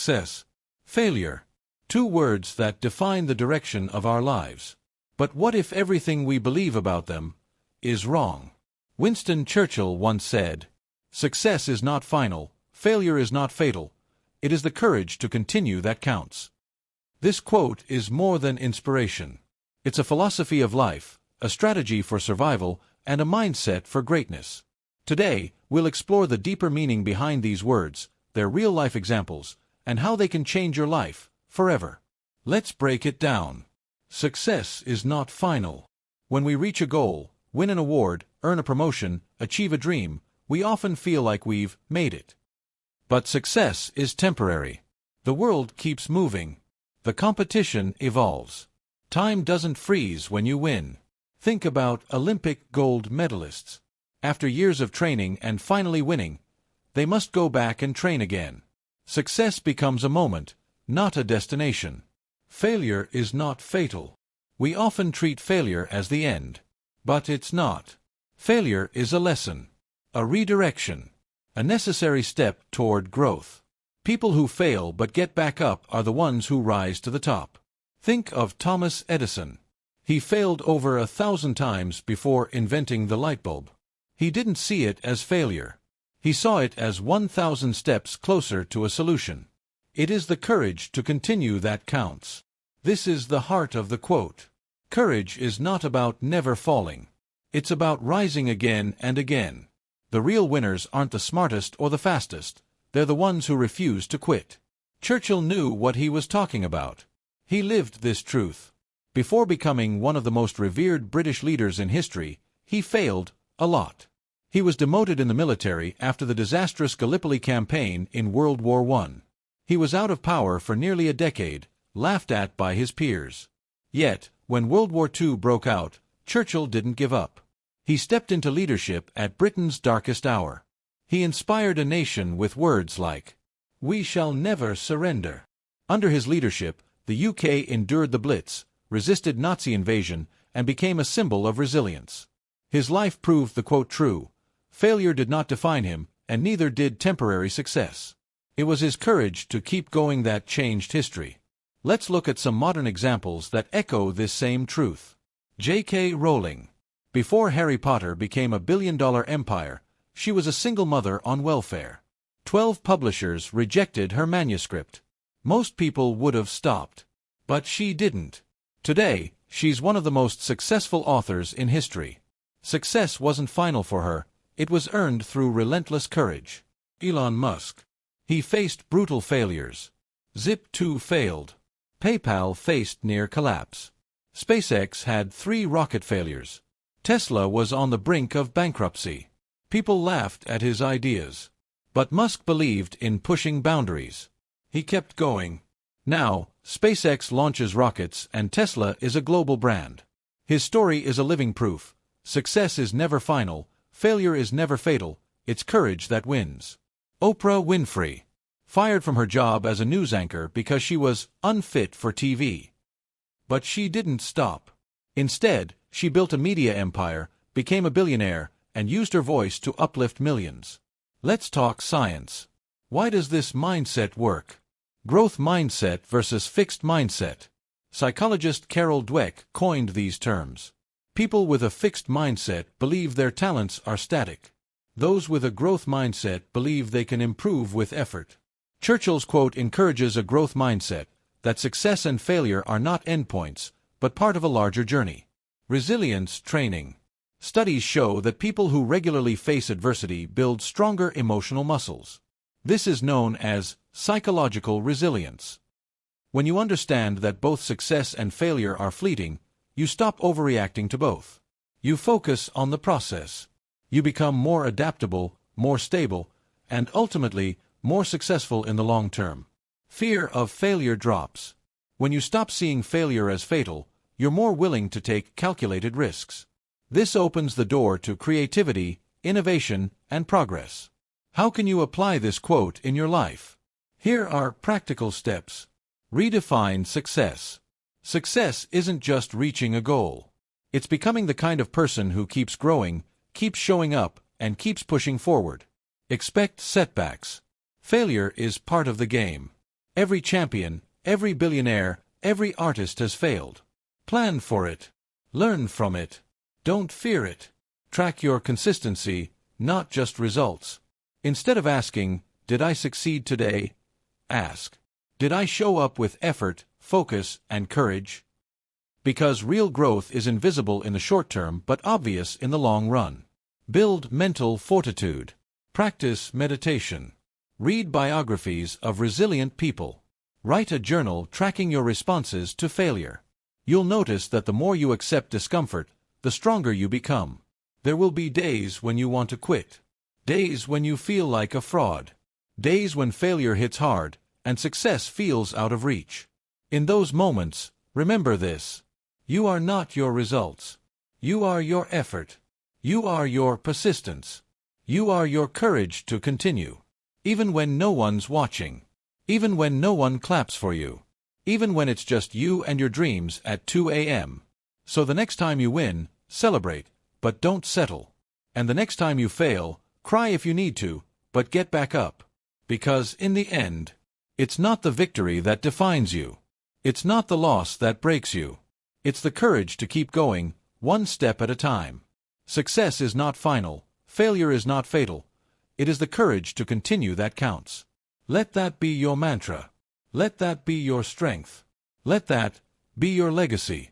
Success, failure. Two words that define the direction of our lives. But what if everything we believe about them is wrong? Winston Churchill once said, "Success is not final, failure is not fatal. It is the courage to continue that counts." This quote is more than inspiration. It's a philosophy of life, a strategy for survival, and a mindset for greatness. Today, we'll explore the deeper meaning behind these words, their real-life examples, and how they can change your life forever. Let's break it down. Success is not final. When we reach a goal, win an award, earn a promotion, achieve a dream, we often feel like we've made it. But success is temporary. The world keeps moving. The competition evolves. Time doesn't freeze when you win. Think about Olympic gold medalists. After years of training and finally winning, they must go back and train again. Success becomes a moment, not a destination. Failure is not fatal. We often treat failure as the end. But it's not. Failure is a lesson, a redirection, a necessary step toward growth. People who fail but get back up are the ones who rise to the top. Think of Thomas Edison. He failed over 1,000 times before inventing the light bulb. He didn't see it as failure. He saw it as 1,000 steps closer to a solution. It is the courage to continue that counts. This is the heart of the quote. Courage is not about never falling. It's about rising again and again. The real winners aren't the smartest or the fastest. They're the ones who refuse to quit. Churchill knew what he was talking about. He lived this truth. Before becoming one of the most revered British leaders in history, he failed a lot. He was demoted in the military after the disastrous Gallipoli campaign in World War I. He was out of power for nearly a decade, laughed at by his peers. Yet, when World War II broke out, Churchill didn't give up. He stepped into leadership at Britain's darkest hour. He inspired a nation with words like, "We shall never surrender." Under his leadership, the UK endured the Blitz, resisted Nazi invasion, and became a symbol of resilience. His life proved the quote true. Failure did not define him, and neither did temporary success. It was his courage to keep going that changed history. Let's look at some modern examples that echo this same truth. J.K. Rowling. Before Harry Potter became a billion-dollar empire, she was a single mother on welfare. 12 publishers rejected her manuscript. Most people would have stopped. But she didn't. Today, she's one of the most successful authors in history. Success wasn't final for her. It was earned through relentless courage. Elon Musk. He faced brutal failures. Zip2 failed. PayPal faced near collapse. SpaceX had 3 rocket failures. Tesla was on the brink of bankruptcy. People laughed at his ideas. But Musk believed in pushing boundaries. He kept going. Now, SpaceX launches rockets and Tesla is a global brand. His story is a living proof. Success is never final. Failure is never fatal. It's courage that wins. Oprah Winfrey. Fired from her job as a news anchor because she was unfit for TV. But she didn't stop. Instead, she built a media empire, became a billionaire, and used her voice to uplift millions. Let's talk science. Why does this mindset work? Growth mindset versus fixed mindset. Psychologist Carol Dweck coined these terms. People with a fixed mindset believe their talents are static. Those with a growth mindset believe they can improve with effort. Churchill's quote encourages a growth mindset, that success and failure are not endpoints, but part of a larger journey. Resilience training. Studies show that people who regularly face adversity build stronger emotional muscles. This is known as psychological resilience. When you understand that both success and failure are fleeting, you stop overreacting to both. You focus on the process. You become more adaptable, more stable, and ultimately, more successful in the long term. Fear of failure drops. When you stop seeing failure as fatal, you're more willing to take calculated risks. This opens the door to creativity, innovation, and progress. How can you apply this quote in your life? Here are practical steps. Redefine success. Success isn't just reaching a goal. It's becoming the kind of person who keeps growing, keeps showing up, and keeps pushing forward. Expect setbacks. Failure is part of the game. Every champion, every billionaire, every artist has failed. Plan for it. Learn from it. Don't fear it. Track your consistency, not just results. Instead of asking, "Did I succeed today?" ask, "Did I show up with effort, focus, and courage?" Because real growth is invisible in the short term but obvious in the long run. Build mental fortitude. Practice meditation. Read biographies of resilient people. Write a journal tracking your responses to failure. You'll notice that the more you accept discomfort, the stronger you become. There will be days when you want to quit. Days when you feel like a fraud. Days when failure hits hard and success feels out of reach. In those moments, remember this. You are not your results. You are your effort. You are your persistence. You are your courage to continue. Even when no one's watching. Even when no one claps for you. Even when it's just you and your dreams at 2 a.m. So the next time you win, celebrate, but don't settle. And the next time you fail, cry if you need to, but get back up. Because in the end, it's not the victory that defines you. It's not the loss that breaks you. It's the courage to keep going, one step at a time. Success is not final. Failure is not fatal. It is the courage to continue that counts. Let that be your mantra. Let that be your strength. Let that be your legacy.